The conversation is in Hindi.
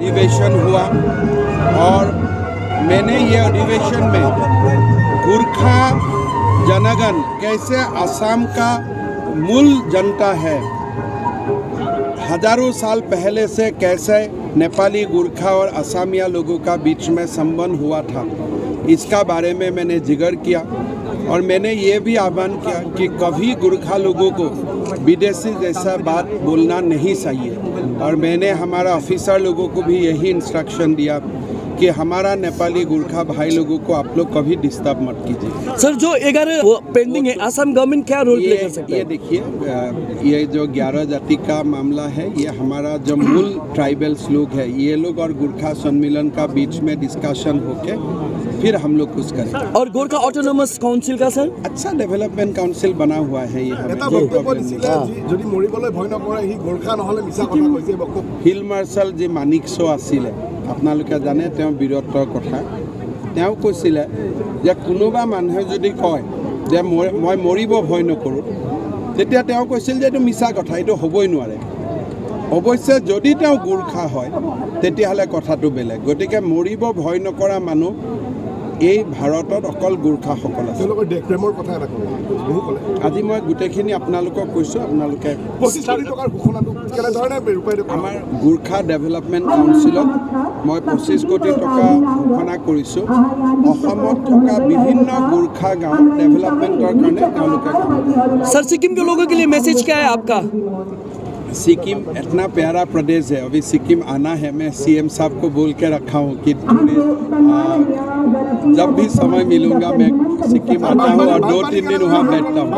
अधिवेशन हुआ और मैंने ये अधिवेशन में गोरखा जनगण कैसे असम का मूल जनता है, हजारों साल पहले से कैसे नेपाली गोरखा और असमिया लोगों का बीच में संबंध हुआ था, इसका बारे में मैंने जिक्र किया। और मैंने ये भी आह्वान किया कि कभी गोरखा लोगों को विदेशी जैसा बात बोलना नहीं चाहिए। और मैंने हमारा ऑफिसर लोगों को भी यही इंस्ट्रक्शन दिया कि हमारा नेपाली गोरखा भाई लोगों को आप लोग कभी डिस्टर्ब मत कीजिए। सर, जो 11 पेंडिंग है, असम गवर्नमेंट क्या रोल प्ले कर सकता है? ये देखिए, ये जो 11 जाति का मामला है, ये हमारा जो मूल ट्राइबल्स लोग है, ये लोग और गोरखा सम्मेलन का बीच में डिस्कशन होके फिर हम लोग कुछ करें। और गोरखा ऑटोनोमस काउंसिल का सर अच्छा डेवलपमेंट काउंसिल बना हुआ है। ये ফিল্ড মাৰ্শ্বাল যি মানিকশ্ব আছিলে, আপোনালোকে জানে, তেওঁ বীৰত্বৰ কথা। তেওঁ কৈছিলে যে কোনোবা মানুহে যদি কয় যে মই মৰিব ভয় নকৰোঁ, তেতিয়া তেওঁ কৈছিল যে এইটো মিছা কথা, এইটো হ'বই নোৱাৰে। অৱশ্যে যদি তেওঁ গোৰ্খা হয় তেতিয়াহ'লে কথাটো বেলেগ। গতিকে মৰিব ভয় নকৰা মানুহ এই ভাৰতত অকল গোৰ্খাসকল আছে। আজি মই গোটেইখিনি আপোনালোকক কৈছোঁ, আপোনালোকে আমাৰ গোৰ্খা ডেভেলপমেণ্ট কাউন্সিলত মই 25 কোটি টকা ঘোষণা কৰিছোঁ। অসমত থকা বিভিন্ন গোৰ্খা গাঁও ডেভেলপমেণ্টৰ কাৰণে তেওঁলোকে। सर, सिक्किम के लोगों के लिए मैसेज क्या है आपका? सिक्किम इतना प्यारा प्रदेश है, अभी सिक्किम आना है। मैं सीएम साहब को बोल के रखा हूँ कि जब भी समय मिलूंगा मैं सिक्किम आता हूँ और 2-3 दिन वहाँ बैठता हूँ।